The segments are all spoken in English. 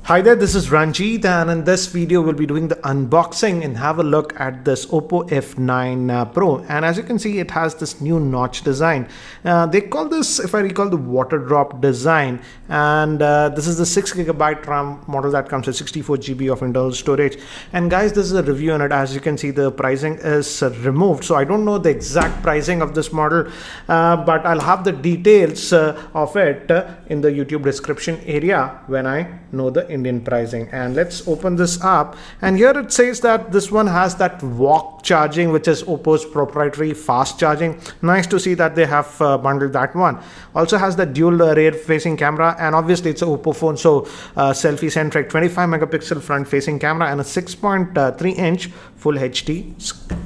Hi there, this is Ranjit, and in this video we'll be doing the unboxing and have a look at this Oppo F9 Pro. And as you can see, it has this new notch design. They call this, if I recall, the water drop design, and this is the 6GB RAM model that comes with 64GB of internal storage. And guys, this is a review on it. As you can see, the pricing is removed, so I don't know the exact pricing of this model, but I'll have the details of it in the YouTube description area when I know the Indian pricing. And let's open this up, and here it says that this one has that walk charging, which is Oppo's proprietary fast charging. Nice to see that they have bundled that one. Also has the dual rear facing camera, and obviously it's an Oppo phone, so selfie centric. 25 megapixel front facing camera and a 6.3 inch full HD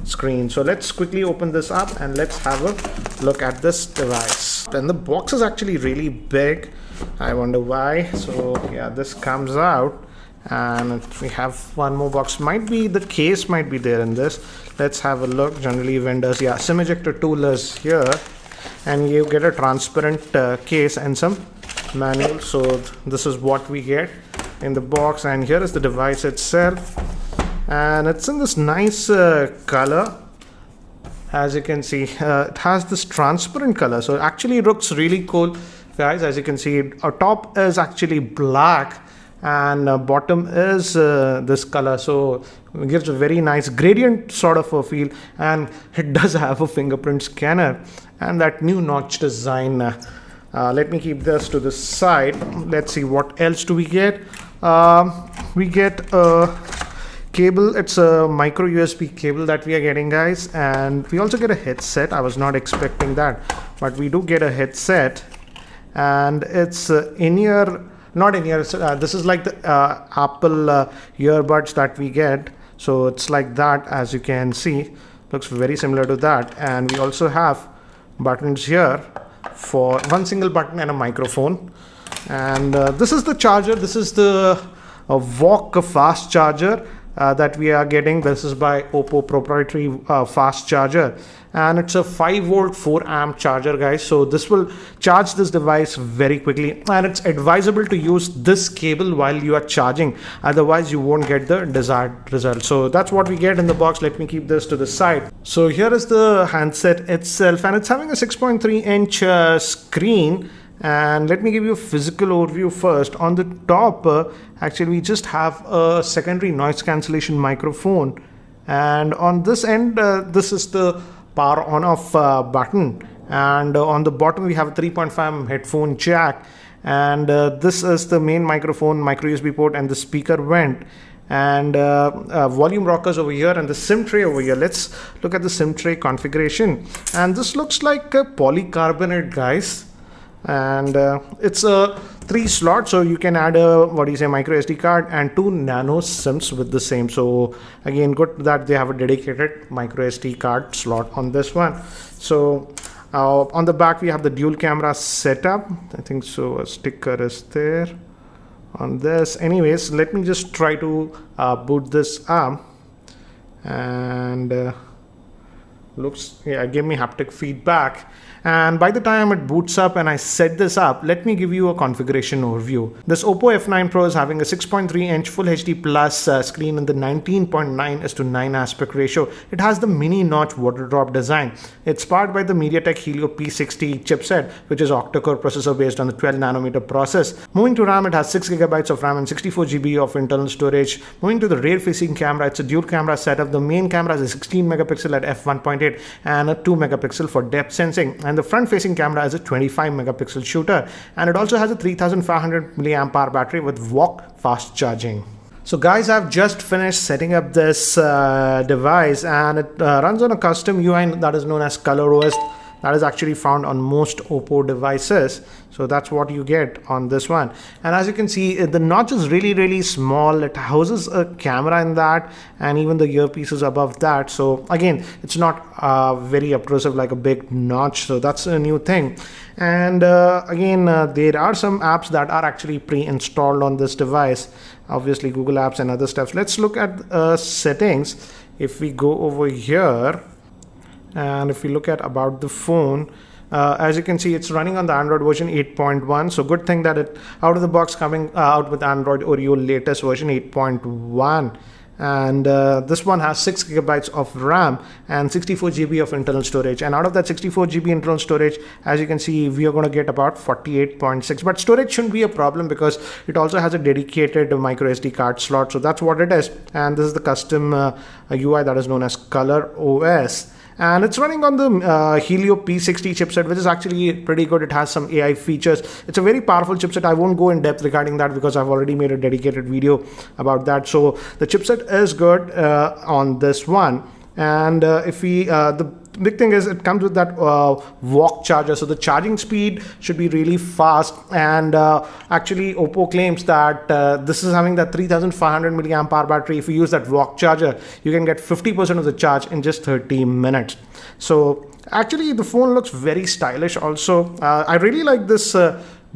screen. So let's quickly open this up and let's have a look at this device. And the box is actually really big. I wonder why. So yeah, this comes out, and we have one more box. Might be the case might be there in this. Let's have a look. Generally vendors, yeah, SIM ejector tool is here, and you get a transparent case and some manual. So this is what we get in the box, and here is the device itself, and it's in this nice color. As you can see, it has this transparent color, so it actually looks really cool, guys. As you can see, our top is actually black and bottom is this color, so it gives a very nice gradient sort of a feel, and it does have a fingerprint scanner and that new notch design. Let me keep this to the side. Let's see what else do we get. We get a cable. It's a micro USB cable that we are getting, guys, and we also get a headset. I was not expecting that, but we do get a headset, and it's in-ear, not in-ear, this is like the Apple earbuds that we get, so it's like that. As you can see, looks very similar to that. And we also have buttons here for one single button and a microphone. And this is the charger. This is the VOOC fast charger that we are getting. This is by Oppo proprietary fast charger, and it's a 5-volt 4-amp charger, guys. So this will charge this device very quickly, and it's advisable to use this cable while you are charging, otherwise you won't get the desired result. So that's what we get in the box. Let me keep this to the side. So here is the handset itself, and it's having a 6.3 inch screen. And let me give you a physical overview first. On the top, actually we just have a secondary noise cancellation microphone, and on this end this is the power on off button, and on the bottom we have a 3.5 headphone jack, and this is the main microphone, micro USB port, and the speaker vent, and volume rockers over here, and the SIM tray over here. Let's look at the SIM tray configuration, and this looks like a polycarbonate, guys. And it's a 3 slot, so you can add a micro SD card and 2 nano sims with the same. So again, good that they have a dedicated micro SD card slot on this one. So on the back we have the dual camera setup, I think so. A sticker is there on this. Anyways, let me just try to boot this up, and looks, yeah, give me haptic feedback. And by the time it boots up and I set this up, let me give you a configuration overview. This Oppo F9 Pro is having a 6.3 inch Full HD Plus screen in the 19.9:9 aspect ratio. It has the mini notch water drop design. It's powered by the MediaTek Helio P60 chipset, which is octa-core processor based on the 12 nanometer process. Moving to RAM, it has 6GB of RAM and 64GB of internal storage. Moving to the rear facing camera, it's a dual camera setup. The main camera is a 16 megapixel at f1.8 and a 2 megapixel for depth sensing. And the front facing camera is a 25 megapixel shooter, and it also has a 3500 milliamp hour battery with VOOC fast charging. So guys, I've just finished setting up this device, and it runs on a custom UI that is known as ColorOS. That is actually found on most Oppo devices. So that's what you get on this one. And as you can see, the notch is really small. It houses a camera in that, and even the earpiece is above that. So again, it's not very obtrusive like a big notch. So that's a new thing. And again, there are some apps that are actually pre-installed on this device. Obviously Google Apps and other stuff. Let's look at settings. If we go over here, and if we look at about the phone, As you can see, it's running on the Android version 8.1. So good thing that it out of the box coming out with Android Oreo latest version 8.1. And this one has 6 gigabytes of RAM and 64 GB of internal storage. And out of that 64 GB internal storage, as you can see, we are going to get about 48.6. But storage shouldn't be a problem because it also has a dedicated micro SD card slot. So that's what it is. And this is the custom UI that is known as Color OS. And it's running on the Helio P60 chipset, which is actually pretty good. It has some AI features. It's a very powerful chipset. I won't go in depth regarding that because I've already made a dedicated video about that. So the chipset is good on this one. And if we the big thing is it comes with that walk charger, so the charging speed should be really fast. And actually Oppo claims that this is having that 3500 milliamp hour battery. If you use that walk charger, you can get 50% of the charge in just 30 minutes. So actually the phone looks very stylish also. I really like this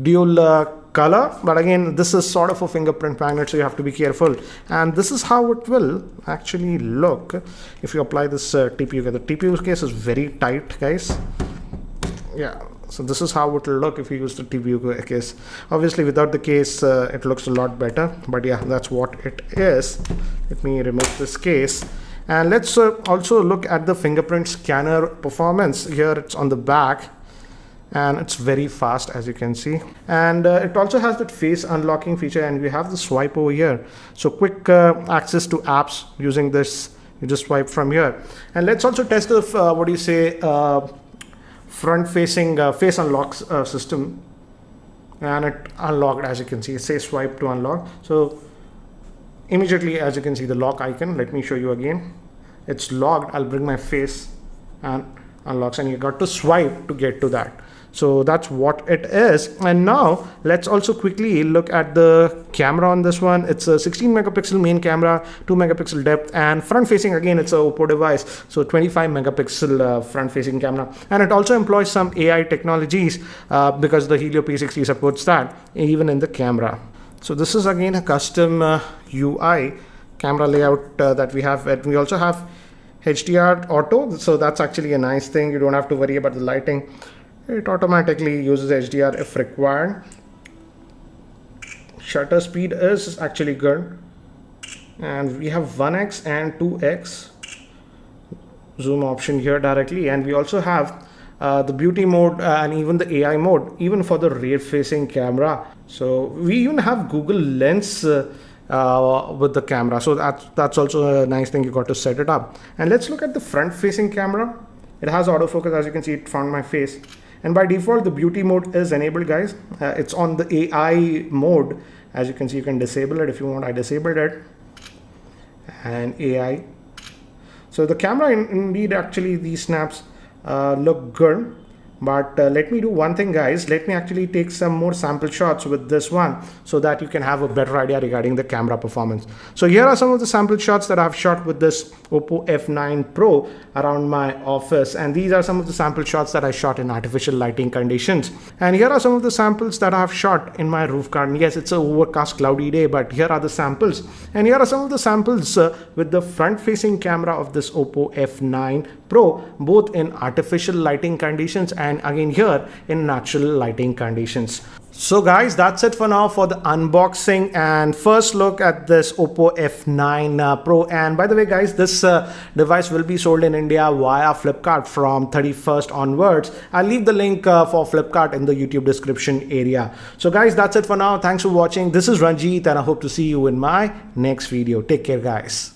dual color, but again, this is sort of a fingerprint magnet, so you have to be careful. And this is how it will actually look if you apply this TPU case. The TPU case is very tight, guys. Yeah, so this is how it will look if you use the TPU case. Obviously without the case it looks a lot better, but yeah, that's what it is. Let me remove this case. And let's also look at the fingerprint scanner performance. Here it's on the back, and it's very fast, as you can see. And it also has that face unlocking feature, and we have the swipe over here. So quick access to apps using this. You just swipe from here. And let's also test the front facing face unlock system. And it unlocked, as you can see. It says swipe to unlock. So immediately, as you can see, the lock icon. Let me show you again. It's locked. I'll bring my face and unlocks, and you got to swipe to get to that. So that's what it is. And now let's also quickly look at the camera on this one. It's a 16 megapixel main camera, 2 megapixel depth, and front facing, again, it's a Oppo device. So 25 megapixel front facing camera. And it also employs some AI technologies because the Helio P60 supports that even in the camera. So this is again a custom UI camera layout that we have. And we also have HDR auto. So that's actually a nice thing. You don't have to worry about the lighting. It automatically uses HDR if required. Shutter speed is actually good. And we have 1x and 2x zoom option here directly. And we also have the beauty mode and even the AI mode, even for the rear facing camera. So we even have Google Lens with the camera. So that's also a nice thing. You got to set it up. And let's look at the front facing camera. It has autofocus, as you can see, it found my face. And by default, the beauty mode is enabled, guys. It's on the AI mode. As you can see, you can disable it if you want. I disabled it. And AI. So the camera, indeed, actually, these snaps look good. But let me do one thing, guys. Let me actually take some more sample shots with this one so that you can have a better idea regarding the camera performance. So here are some of the sample shots that I've shot with this Oppo F9 Pro around my office. And these are some of the sample shots that I shot in artificial lighting conditions. And here are some of the samples that I have shot in my roof garden. Yes, it's an overcast, cloudy day, but here are the samples. And here are some of the samples with the front-facing camera of this Oppo F9 Pro, both in artificial lighting conditions and again here in natural lighting conditions. So guys, that's it for now for the unboxing and first look at this Oppo F9 Pro. And by the way, guys, this device will be sold in India via Flipkart from 31st onwards. I'll leave the link for Flipkart in the YouTube description area. So guys, that's it for now. Thanks for watching. This is Ranjit and I hope to see you in my next video. Take care, guys.